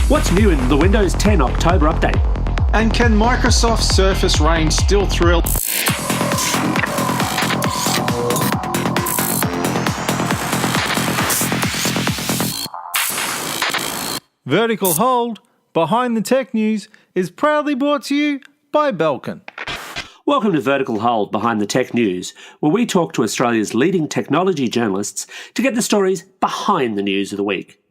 What's new in the Windows 10 October update? And can Microsoft's Surface range still thrill? Vertical Hold, Behind the Tech News, is proudly brought to you by Belkin. Welcome to Vertical Hold Behind the Tech News, where we talk to Australia's leading technology journalists to get the stories behind the news of the week.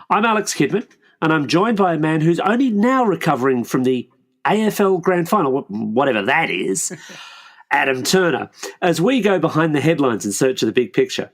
I'm Alex Kidman, and I'm joined by a man who's only now recovering from the AFL Grand Final, whatever that is, Adam Turner, as we go behind the headlines in search of the big picture.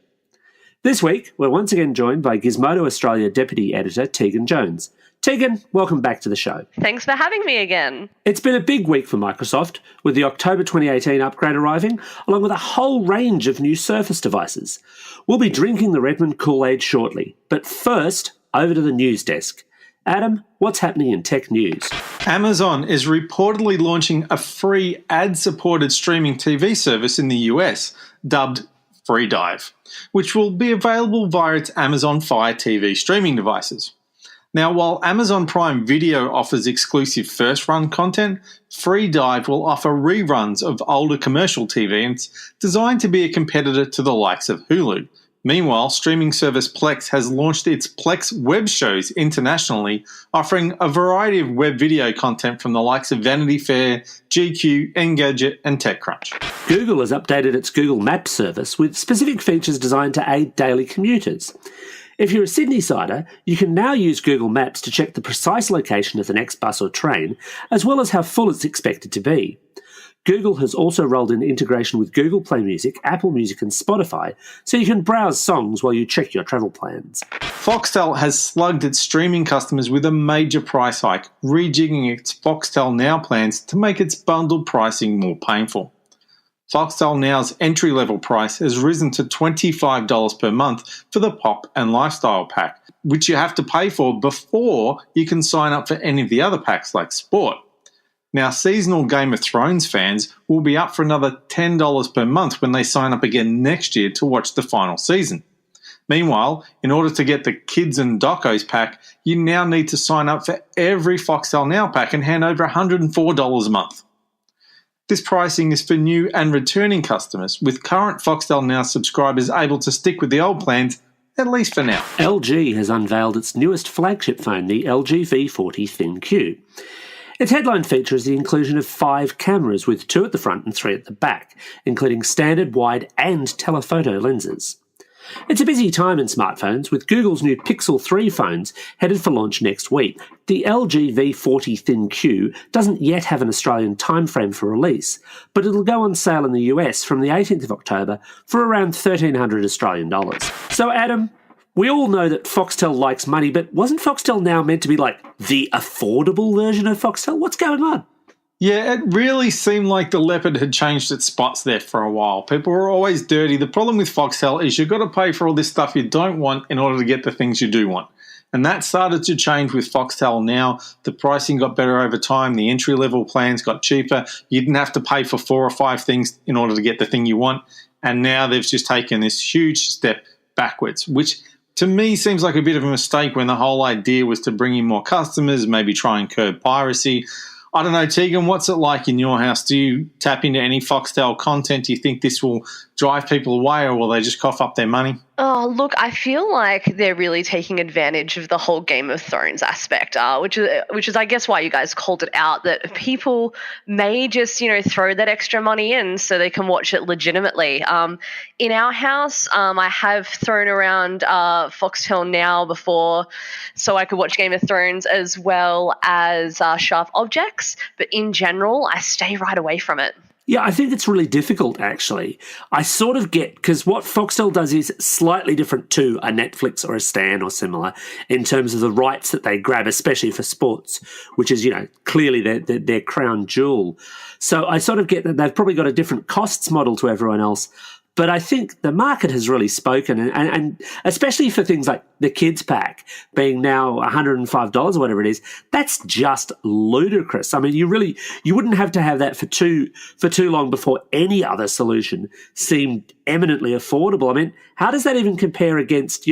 This week, we're once again joined by Gizmodo Australia Deputy Editor Tegan Jones. Tegan, welcome back to the show. Thanks for having me again. It's been a big week for Microsoft, with the October 2018 upgrade arriving, along with a whole range of new Surface devices. We'll be drinking the Redmond Kool-Aid shortly, but first, over to the news desk. Adam, what's happening in tech news? Amazon is reportedly launching a free ad-supported streaming TV service in the US, dubbed FreeDive, which will be available via its Amazon Fire TV streaming devices. Now, while Amazon Prime Video offers exclusive first-run content, FreeDive will offer reruns of older commercial TV, and it's designed to be a competitor to the likes of Hulu. Meanwhile, streaming service Plex has launched its Plex web shows internationally, offering a variety of web video content from the likes of Vanity Fair, GQ, Engadget, and TechCrunch. Google has updated its Google Maps service with specific features designed to aid daily commuters. If you're a Sydney-sider, you can now use Google Maps to check the precise location of the next bus or train, as well as how full it's expected to be. Google has also rolled in integration with Google Play Music, Apple Music and Spotify, so you can browse songs while you check your travel plans. Foxtel has slugged its streaming customers with a major price hike, rejigging its Foxtel Now plans to make its bundled pricing more painful. Foxtel Now's entry-level price has risen to $25 per month for the Pop and Lifestyle pack, which you have to pay for before you can sign up for any of the other packs like Sport. Now, seasonal Game of Thrones fans will be up for another $10 per month when they sign up again next year to watch the final season. Meanwhile, in order to get the Kids and Docos pack, you now need to sign up for every Foxtel Now pack and hand over $104 a month. This pricing is for new and returning customers, with current Foxtel Now subscribers able to stick with the old plans, at least for now. LG has unveiled its newest flagship phone, the LG V40 ThinQ. Its headline feature is the inclusion of 5 cameras, with 2 at the front and 3 at the back, including standard, wide and telephoto lenses. It's a busy time in smartphones, with Google's new Pixel 3 phones headed for launch next week. The LG V40 ThinQ doesn't yet have an Australian timeframe for release, but it'll go on sale in the US from the 18th of October for around $1,300 Australian dollars. So Adam, we all know that Foxtel likes money, but wasn't Foxtel Now meant to be like the affordable version of Foxtel? What's going on? Yeah, it really seemed like the leopard had changed its spots there for a while. People were always dirty. The problem with Foxtel is you've got to pay for all this stuff you don't want in order to get the things you do want. And that started to change with Foxtel Now. The pricing got better over time. The entry-level plans got cheaper. You didn't have to pay for 4 or 5 things in order to get the thing you want. And now they've just taken this huge step backwards, which to me seems like a bit of a mistake when the whole idea was to bring in more customers, maybe try and curb piracy. I don't know, Tegan, what's it like in your house? Do you tap into any Foxtel content? Do you think this will drive people away, or will they just cough up their money? Oh, look, I feel like they're really taking advantage of the whole Game of Thrones aspect, which is, I guess, why you guys called it out, that people may just, throw that extra money in so they can watch it legitimately. In our house, I have thrown around Foxtel Now before so I could watch Game of Thrones as well as Sharp Objects, but in general, I stay right away from it. Yeah, I think it's really difficult, actually. I sort of get, because what Foxtel does is slightly different to a Netflix or a Stan or similar in terms of the rights that they grab, especially for sports, which is, clearly their crown jewel. So I sort of get that they've probably got a different costs model to everyone else. But I think the market has really spoken, and especially for things like the kids pack being now $105 or whatever it is, that's just ludicrous. I mean, you wouldn't have to have that for too long before any other solution seemed eminently affordable. I mean, how does that even compare against,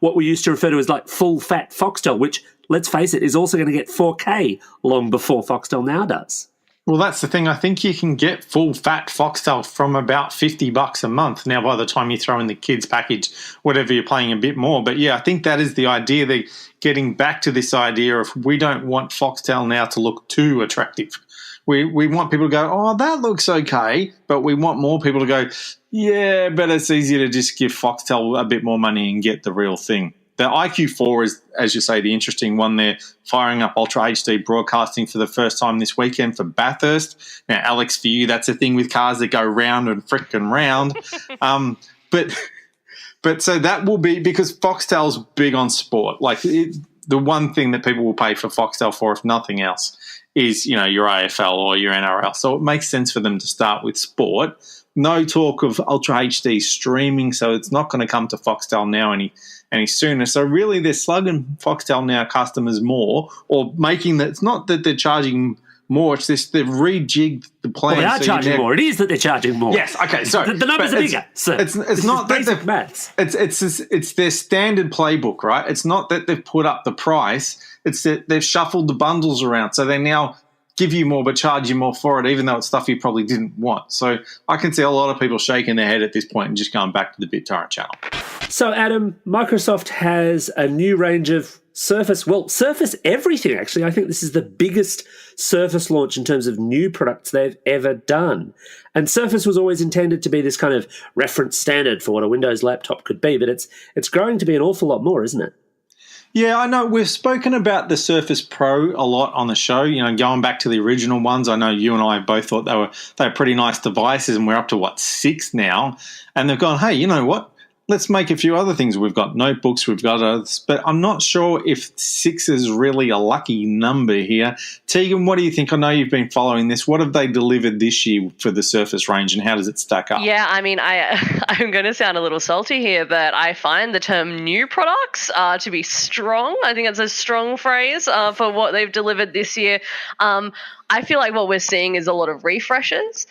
what we used to refer to as like full fat Foxtel, which let's face it, is also going to get 4K long before Foxtel Now does. Well, that's the thing. I think you can get full fat Foxtel from about $50 a month. Now, by the time you throw in the kids package, whatever, you're paying a bit more. But yeah, I think that is the idea. They're getting back to this idea of we don't want Foxtel Now to look too attractive. We want people to go, oh, that looks okay. But we want more people to go, yeah, but it's easier to just give Foxtel a bit more money and get the real thing. The IQ4 is, as you say, the interesting one. They're firing up Ultra HD broadcasting for the first time this weekend for Bathurst. Now, Alex, for you, that's a thing with cars that go round and frickin' round. But so that will be, because Foxtel's big on sport. Like the one thing that people will pay for Foxtel for, if nothing else, is, you know, your AFL or your NRL. So it makes sense for them to start with sport. No talk of Ultra HD streaming, so it's not going to come to Foxtel Now any sooner. So really they're slugging Foxtel Now customers more, or making that, it's not that they're charging more, it's this, they've rejigged the plan. Well, they are charging more. It is that they're charging more. Yes, okay, so the numbers are bigger. So it's not that basic maths. It's their standard playbook, right? It's not that they've put up the price, it's that they've shuffled the bundles around. So they now give you more but charge you more for it, even though it's stuff you probably didn't want. So I can see a lot of people shaking their head at this point and just going back to the BitTorrent channel. So, Adam, Microsoft has a new range of Surface everything, actually. I think this is the biggest Surface launch in terms of new products they've ever done. And Surface was always intended to be this kind of reference standard for what a Windows laptop could be, but it's growing to be an awful lot more, isn't it? Yeah, I know. We've spoken about the Surface Pro a lot on the show, you know, going back to the original ones. I know you and I both thought they were pretty nice devices, and we're up to, 6 now. And they've gone, hey, you know what? Let's make a few other things. We've got notebooks, we've got others, but I'm not sure if 6 is really a lucky number here. Tegan, what do you think? I know you've been following this. What have they delivered this year for the Surface range, and how does it stack up? Yeah, I mean, I'm going to sound a little salty here, but I find the term new products to be strong. I think it's a strong phrase for what they've delivered this year. I feel like what we're seeing is a lot of refreshes,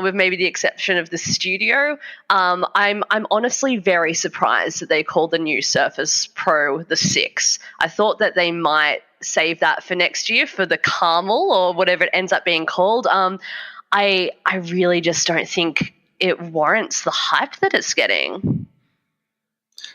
with maybe the exception of the Studio. I'm honestly very surprised that they called the new Surface Pro the 6. I thought that they might save that for next year for the Caramel or whatever it ends up being called. I really just don't think it warrants the hype that it's getting.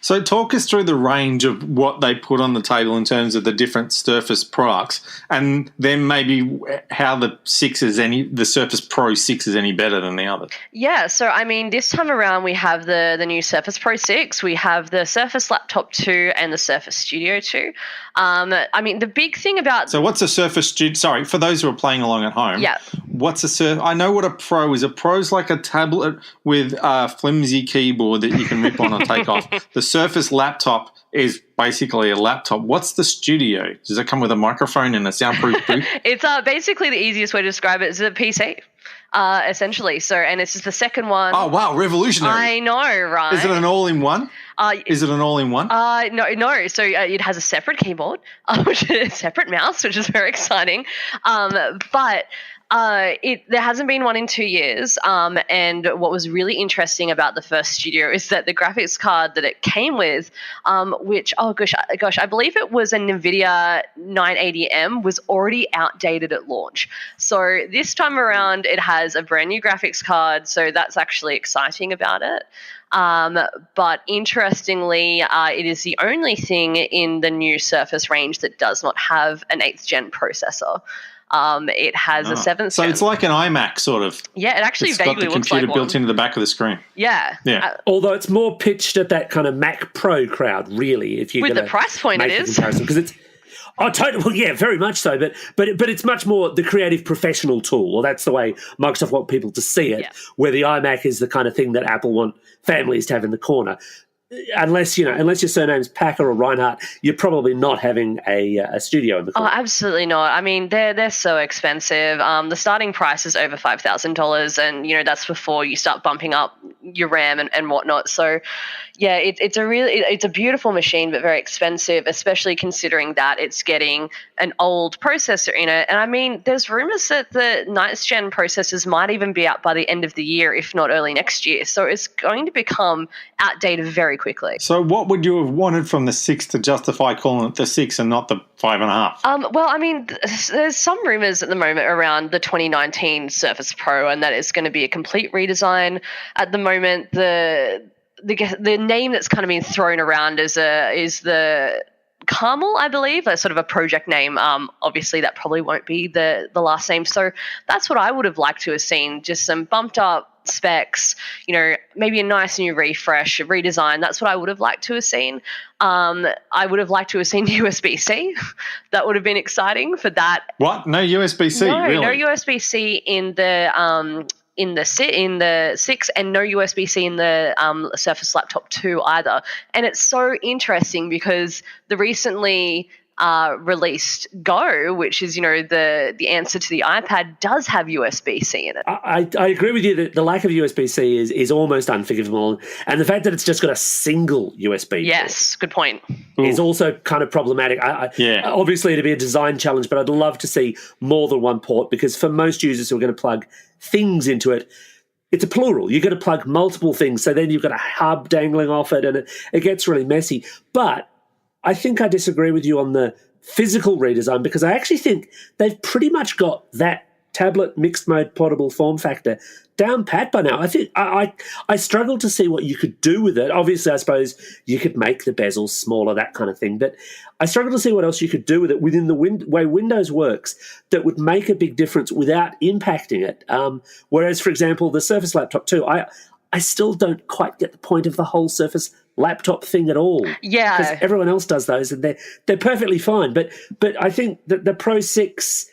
So talk us through the range of what they put on the table in terms of the different Surface products, and then maybe how the Surface Pro 6 is any better than the others. Yeah, so I mean, this time around we have the new Surface Pro 6, we have the Surface Laptop 2 and the Surface Studio 2. I mean, the big thing about... So what's a Surface Studio... Sorry, for those who are playing along at home, yeah. What's a Surface... I know what a Pro is. A Pro's like a tablet with a flimsy keyboard that you can rip on or take off. The Surface Laptop is basically a laptop. What's the Studio? Does it come with a microphone and a soundproof booth? It's basically the easiest way to describe it is a PC, essentially. So, and this is the second one. Oh, wow, revolutionary. I know, right? Is it an all-in-one? Is it an all-in-one? No. So it has a separate keyboard, which is a separate mouse, which is very exciting. But there hasn't been one in 2 years. And what was really interesting about the first Studio is that the graphics card that it came with, which, I believe it was a NVIDIA 980M, was already outdated at launch. So this time around, it has a brand new graphics card. So that's actually exciting about it. But interestingly, it is the only thing in the new Surface range that does not have an 8th gen processor. It has a 7th gen. So it's like an iMac sort of. Yeah, it actually vaguely looks like one. It's got the computer built into the back of the screen. Yeah. Although it's more pitched at that kind of Mac Pro crowd, really, if you're with the price point it is. Because it's... Oh, totally. Well, yeah, very much so. But it's much more the creative professional tool, or that's the way Microsoft want people to see it, yeah. Where the iMac is the kind of thing that Apple want families to have in the corner. Unless your surname's Packer or Reinhardt, you're probably not having a Studio in the corner. Oh, absolutely not. I mean, they're so expensive. The starting price is over $5,000, and that's before you start bumping up your RAM and whatnot. So, Yeah, it's a beautiful machine, but very expensive, especially considering that it's getting an old processor in it. And I mean, there's rumors that the ninth gen processors might even be out by the end of the year, if not early next year. So it's going to become outdated very quickly. So what would you have wanted from the 6 to justify calling it the 6 and not the 5.5? Well, I mean, there's some rumors at the moment around the 2019 Surface Pro, and that it's going to be a complete redesign. At the moment, the name that's kind of been thrown around is the Carmel, I believe, a sort of a project name. Obviously, that probably won't be the last name. So that's what I would have liked to have seen, just some bumped up specs, maybe a nice new refresh, a redesign. That's what I would have liked to have seen. I would have liked to have seen USB-C. That would have been exciting for that. What? No USB-C, really? No USB-C in the 6, and no USB-C in the Surface Laptop 2 either. And it's so interesting because the recently released Go, which is the answer to the iPad, does have USB-C in it. I agree with you that the lack of USB-C is almost unforgivable, and the fact that it's just got a single USB yes, good point, is also kind of problematic. Obviously it'd be a design challenge, but I'd love to see more than one port, because for most users who are going to plug things into it, it's a plural. You've got to plug multiple things, so then you've got a hub dangling off it, and it gets really messy. But I think I disagree with you on the physical redesign, because I actually think they've pretty much got that tablet mixed mode portable form factor down pat by now. I think I struggle to see what you could do with it. Obviously, I suppose you could make the bezels smaller, that kind of thing, but I struggle to see what else you could do with it within the way Windows works that would make a big difference without impacting it. Whereas, for example, the Surface Laptop 2, I still don't quite get the point of the whole Surface laptop thing at all. Yeah. Because everyone else does those, and they're perfectly fine. But I think that the Pro 6,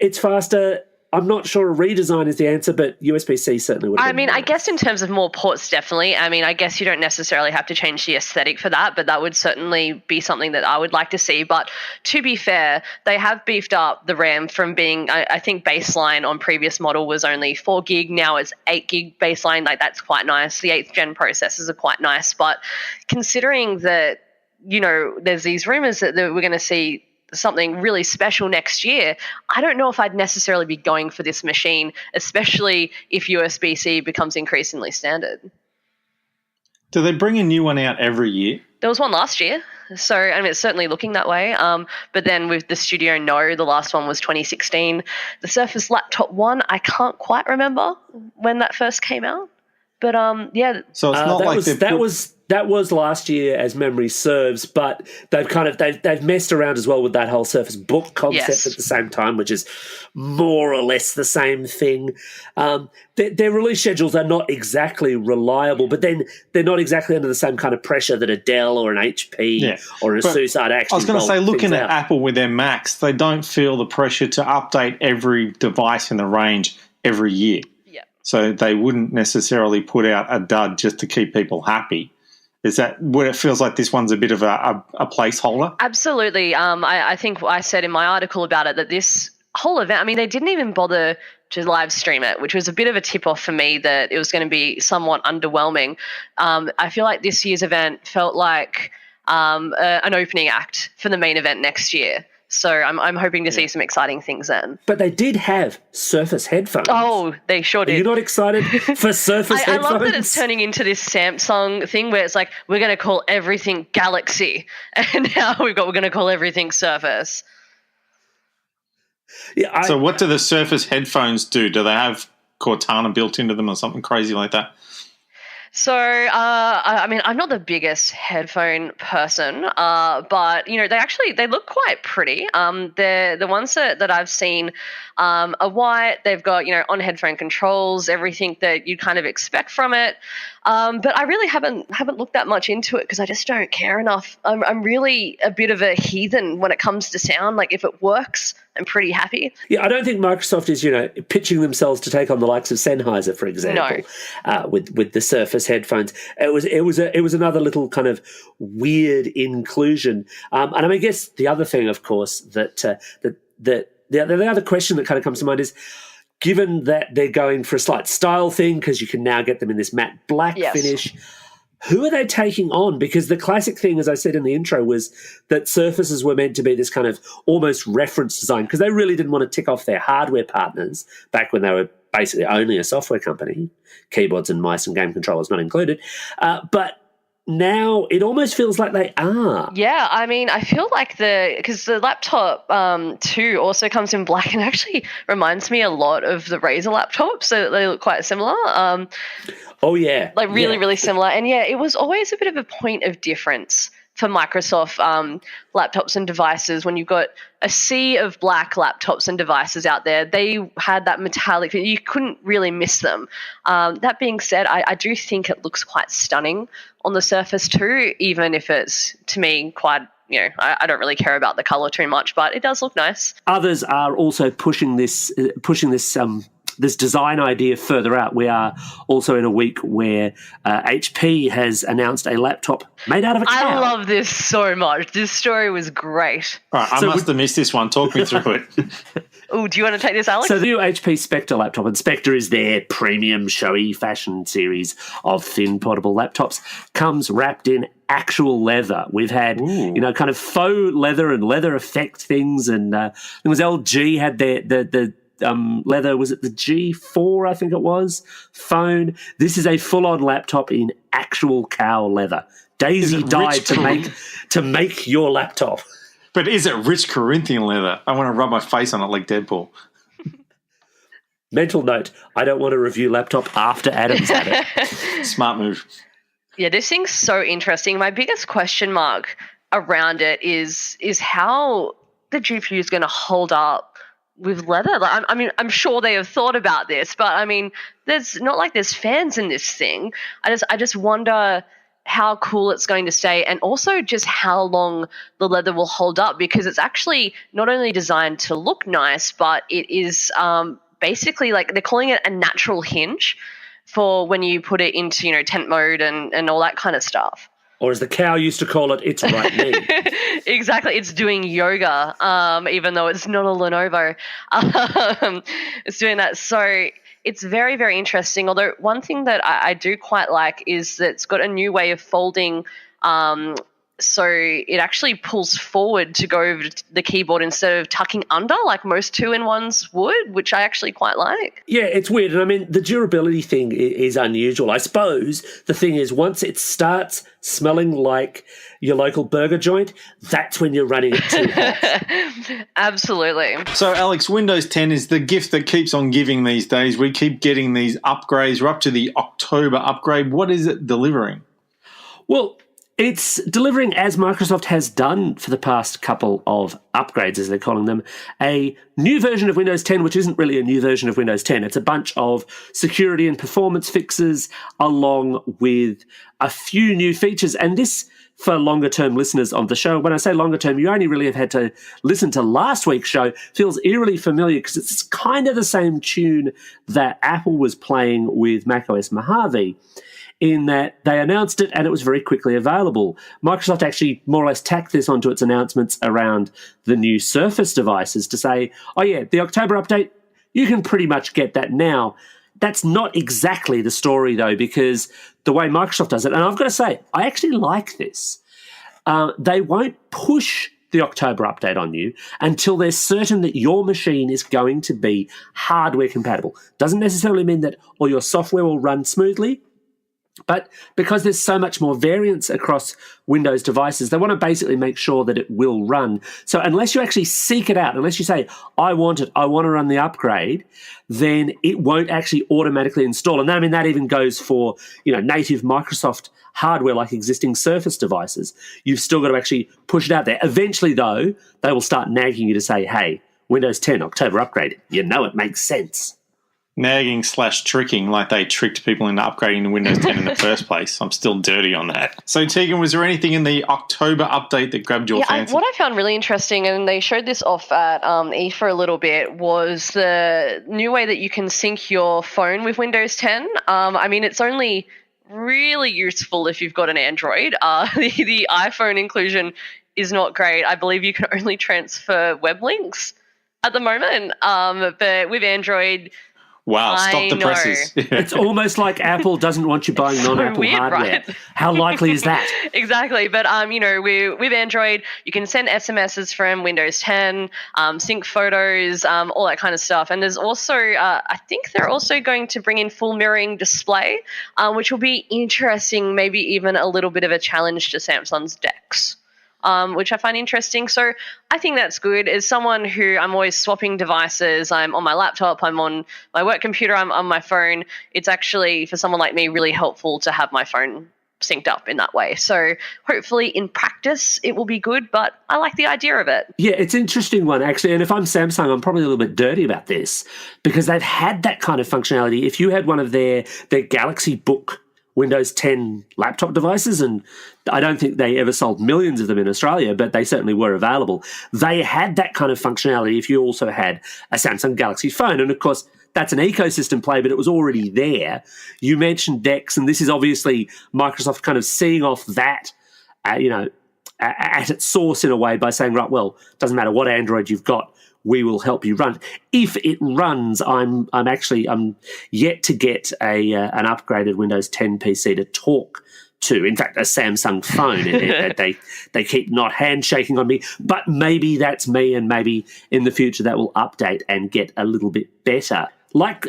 it's faster. I'm not sure a redesign is the answer, but USB-C certainly would have been I nice. guess in terms of more ports, definitely. I mean, I guess you don't necessarily have to change the aesthetic for that, but that would certainly be something that I would like to see. But to be fair, they have beefed up the RAM from being, I think baseline on previous model was only 4 gig. Now it's 8 gig baseline. Like, that's quite nice. The 8th gen processors are quite nice. But considering that, there's these rumors that we're going to see something really special next year, I don't know if I'd necessarily be going for this machine, especially if USB-C becomes increasingly standard. Do they bring a new one out every year? There was one last year, so I mean, it's certainly looking that way. But then with the Studio No, the last one was 2016. The Surface Laptop 1, I can't quite remember when that first came out. But yeah. So it's not that was last year, as memory serves, but they've messed around as well with that whole Surface Book concept at the same time, which is more or less the same thing. Their release schedules are not exactly reliable, but then they're not exactly under the same kind of pressure that a Dell or an HP or an Asus are actually. I was going to say, looking at Apple with their Macs, they don't feel the pressure to update every device in the range every year. So they wouldn't necessarily put out a dud just to keep people happy. Is that what it feels like? This one's a bit of a placeholder? Absolutely. I think I said in my article about it that this whole event, I mean, they didn't even bother to live stream it, which was a bit of a tip-off for me that it was going to be somewhat underwhelming. I feel like this year's event felt like an opening act for the main event next year. So I'm hoping to see some exciting things then. But they did have Surface headphones. Oh, they sure did. Are you not excited for Surface headphones? I love that it's turning into this Samsung thing where it's like, we're going to call everything Galaxy, and now we're going to call everything Surface. Yeah. So what do the Surface headphones do? Do they have Cortana built into them or something crazy like that? So, I mean, I'm not the biggest headphone person, but, they look quite pretty. The ones that I've seen are white. They've got, on headphone controls, everything that you'd kind of expect from it. But I really haven't looked that much into it because I just don't care enough. I'm really a bit of a heathen when it comes to sound. Like, if it works, I'm pretty happy. Yeah, I don't think Microsoft is, pitching themselves to take on the likes of Sennheiser, for example, with the Surface headphones. It was another little kind of weird inclusion. And I guess the other thing, of course, the other question that kind of comes to mind is, given that they're going for a slight style thing, because you can now get them in this matte black finish, who are they taking on? Because the classic thing, as I said in the intro, was that Surfaces were meant to be this kind of almost reference design because they really didn't want to tick off their hardware partners back when they were basically only a software company, keyboards and mice and game controllers not included. But now it almost feels like they are. Yeah, I mean, I feel like because the laptop 2 also comes in black and actually reminds me a lot of the Razer laptop, so they look quite similar. Oh, yeah. Like really similar. And yeah, it was always a bit of a point of difference for Microsoft laptops and devices. When you've got a sea of black laptops and devices out there, they had that metallic, you couldn't really miss them. That being said, I do think it looks quite stunning on the Surface 2, even if it's, to me, quite, I don't really care about the color too much, but it does look nice. Others are also pushing this design idea further out. We are also in a week where HP has announced a laptop made out of a cow. I love this so much. This story was great. All right, I must have missed this one. Talk me through it. Oh, do you want to take this, Alex? So the new HP Spectre laptop, and Spectre is their premium showy fashion series of thin portable laptops, comes wrapped in actual leather. We've had, kind of faux leather and leather effect things, and it was LG had the leather, was it the G4, I think it was, phone. This is a full-on laptop in actual cow leather. Daisy died to make your laptop. But is it rich Corinthian leather? I want to rub my face on it like Deadpool. Mental note, I don't want to review laptop after Adam's had it. Smart move. Yeah, this thing's so interesting. My biggest question mark around it is how the GPU is going to hold up with leather. Like, I'm sure they have thought about this, but I mean, there's not like there's fans in this thing. I just wonder how cool it's going to stay, and also just how long the leather will hold up, because it's actually not only designed to look nice, but it is basically, like, they're calling it a natural hinge for when you put it into, tent mode and all that kind of stuff. Or as the cow used to call it, it's right knee. Exactly. It's doing yoga, even though it's not a Lenovo. It's doing that. So it's very, very interesting. Although one thing that I do quite like is that it's got a new way of folding, so it actually pulls forward to go over to the keyboard instead of tucking under like most 2-in-1s would, which I actually quite like. Yeah, it's weird. And I mean, the durability thing is unusual. I suppose the thing is, once it starts smelling like your local burger joint, that's when you're running it too hot. Absolutely. So, Alex, Windows 10 is the gift that keeps on giving these days. We keep getting these upgrades. We're up to the October upgrade. What is it delivering? Well, it's delivering, as Microsoft has done for the past couple of upgrades, as they're calling them, a new version of Windows 10, which isn't really a new version of Windows 10. It's a bunch of security and performance fixes along with a few new features. And this, for longer-term listeners of the show, when I say longer-term, you only really have had to listen to last week's show, feels eerily familiar because it's kind of the same tune that Apple was playing with macOS Mojave, in that they announced it and it was very quickly available. Microsoft actually more or less tacked this onto its announcements around the new Surface devices to say, oh yeah, the October update, you can pretty much get that now. That's not exactly the story, though, because the way Microsoft does it, and I've got to say, I actually like this. They won't push the October update on you until they're certain that your machine is going to be hardware compatible. Doesn't necessarily mean that all your software will run smoothly, but because there's so much more variance across Windows devices, they want to basically make sure that it will run. So unless you actually seek it out, unless you say, I want it, I want to run the upgrade, then it won't actually automatically install. And I mean, that even goes for, native Microsoft hardware like existing Surface devices. You've still got to actually push it out there. Eventually, though, they will start nagging you to say, hey, Windows 10 October upgrade. It makes sense. Nagging/tricking, like they tricked people into upgrading to Windows 10 in the first place. I'm still dirty on that. So, Tegan, was there anything in the October update that grabbed your fancy? What I found really interesting, and they showed this off at E for a little bit, was the new way that you can sync your phone with Windows 10. It's only really useful if you've got an Android. The iPhone inclusion is not great. I believe you can only transfer web links at the moment. But with Android, Wow, stop the know. presses. It's almost like Apple doesn't want you buying non-Apple weird, hardware. right? How likely is that? Exactly, but with Android, you can send SMSs from Windows 10, sync photos, all that kind of stuff. And there's also, I think they're also going to bring in full mirroring display, which will be interesting, maybe even a little bit of a challenge to Samsung's DeX. Which I find interesting. So I think that's good. As someone who I'm always swapping devices, I'm on my laptop, I'm on my work computer, I'm on my phone. It's actually, for someone like me, really helpful to have my phone synced up in that way. So hopefully in practice it will be good, but I like the idea of it. Yeah, it's an interesting one, actually. And if I'm Samsung, I'm probably a little bit dirty about this because they've had that kind of functionality. If you had one of their Galaxy Book Windows 10 laptop devices, and I don't think they ever sold millions of them in Australia, but they certainly were available. They had that kind of functionality if you also had a Samsung Galaxy phone. And of course, that's an ecosystem play, but it was already there. You mentioned DeX, and this is obviously Microsoft kind of seeing off that, at its source in a way by saying, right, well, it doesn't matter what Android you've got, we will help you run. If it runs, I'm yet to get an upgraded Windows 10 PC to talk to. In fact, a Samsung phone. They keep not handshaking on me, but maybe that's me, and maybe in the future that will update and get a little bit better. Like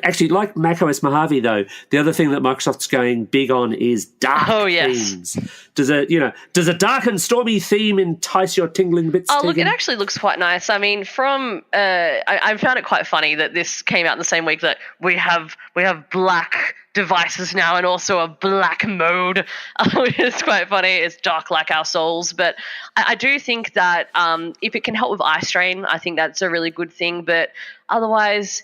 macOS Mojave, though, the other thing that Microsoft's going big on is dark themes. Does a dark and stormy theme entice your tingling bits? Oh, look, Tegan? it actually looks quite nice. I mean, I found it quite funny that this came out in the same week that we have black devices now and also a black mode, which is quite funny. It's dark like our souls, but I do think that if it can help with eye strain, I think that's a really good thing. But otherwise,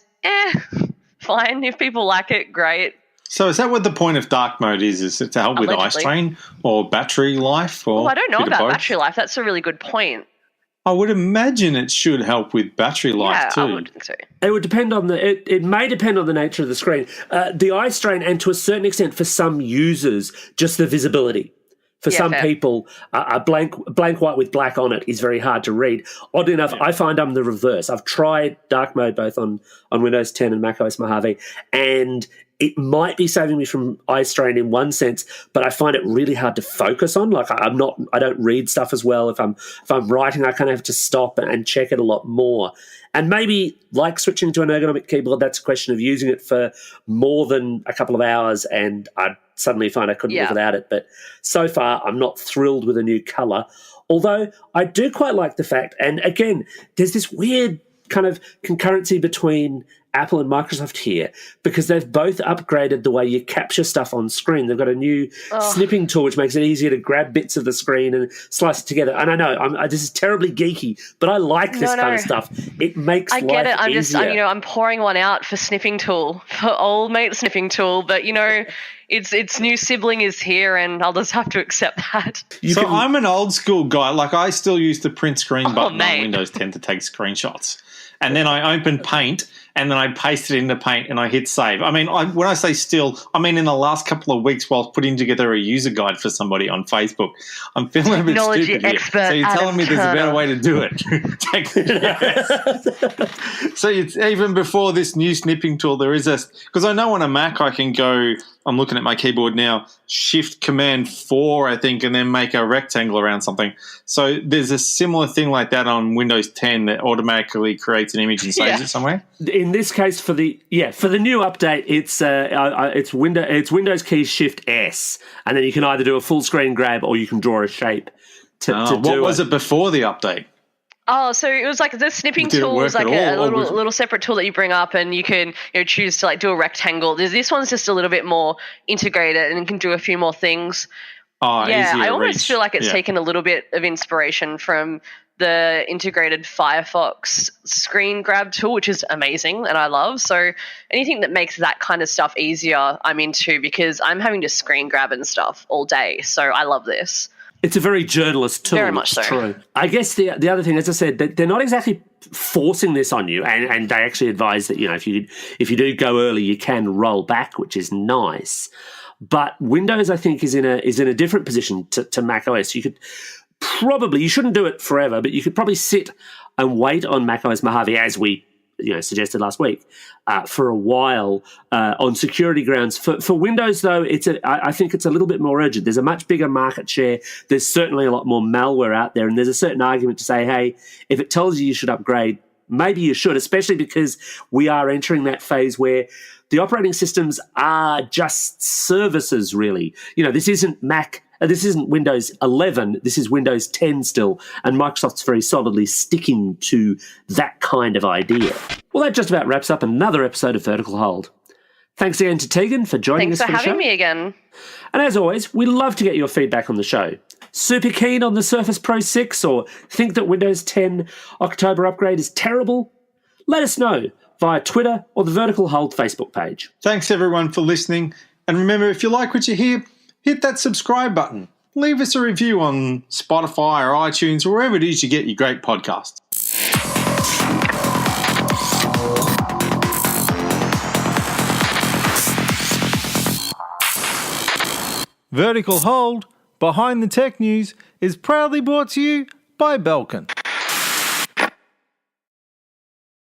fine. If people like it, great. So is that what the point of dark mode is? Is it to help with eye strain or battery life? Or I don't know about battery life. That's a really good point. I would imagine it should help with battery life too. I would think so. It would depend on it may depend on the nature of the screen. The eye strain, and to a certain extent for some users, just the visibility. For some people, a blank white with black on it is very hard to read. Oddly enough, I find I'm the reverse. I've tried dark mode both on Windows 10 and macOS Mojave, and it might be saving me from eye strain in one sense, but I find it really hard to focus on. Like I don't read stuff as well. If I'm writing, I kind of have to stop and check it a lot more. And maybe like switching to an ergonomic keyboard, that's a question of using it for more than a couple of hours, and I'd suddenly find I couldn't live without it. But so far, I'm not thrilled with a new colour. Although I do quite like the fact, and again, there's this weird kind of concurrency between Apple and Microsoft here, because they've both upgraded the way you capture stuff on screen. They've got a new snipping tool which makes it easier to grab bits of the screen and slice it together. And I know this is terribly geeky, but I like this kind of stuff. It makes life get it. I'm easier. just I'm pouring one out for snipping tool, for old mate snipping tool, but its new sibling is here, and I'll just have to accept that. I'm an old school guy. Like I still use the print screen button on Windows 10 to take screenshots, and then I open Paint. And then I paste it into Paint and I hit save. I mean, when I say still, I mean in the last couple of weeks while putting together a user guide for somebody on Facebook, I'm feeling a bit stupid here. So you're telling me there's a better way to do it. So it's even before this new snipping tool, there is because I know on a Mac I can go, I'm looking at my keyboard now, Shift Command 4, I think, and then make a rectangle around something. So there's a similar thing like that on Windows 10 that automatically creates an image and saves it somewhere. In this case, for the new update, it's Windows key Shift S, and then you can either do a full screen grab or you can draw a shape to do it. What was it before the update? Oh, so it was like the snipping tool was like a little separate tool that you bring up, and you can choose to do a rectangle. This one's just a little bit more integrated and can do a few more things. I almost feel like it's taken a little bit of inspiration from the integrated Firefox screen grab tool, which is amazing and I love. So anything that makes that kind of stuff easier, I'm into, because I'm having to screen grab and stuff all day. So I love this. It's a very journalist tool. Very much so. True. I guess the other thing, as I said, they're not exactly forcing this on you, and they actually advise that if you do go early, you can roll back, which is nice. But Windows, I think, is in a different position to Mac OS. You shouldn't do it forever, but you could probably sit and wait on Mac OS Mojave, as we suggested last week, for a while on security grounds. For Windows, though, I think it's a little bit more urgent. There's a much bigger market share. There's certainly a lot more malware out there, and there's a certain argument to say, hey, if it tells you should upgrade, maybe you should, especially because we are entering that phase where the operating systems are just services, really. This isn't Mac. This isn't Windows 11. This is Windows 10 still, and Microsoft's very solidly sticking to that kind of idea. Well, that just about wraps up another episode of Vertical Hold. Thanks again to Tegan for joining us for the show. Thanks for having me again. And as always, we love to get your feedback on the show. Super keen on the Surface Pro 6 or think that Windows 10 October upgrade is terrible? Let us know via Twitter or the Vertical Hold Facebook page. Thanks everyone for listening. And remember, if you like what you hear, hit that subscribe button. Leave us a review on Spotify or iTunes or wherever it is you get your great podcasts. Vertical Hold, Behind the Tech News, is proudly brought to you by Belkin.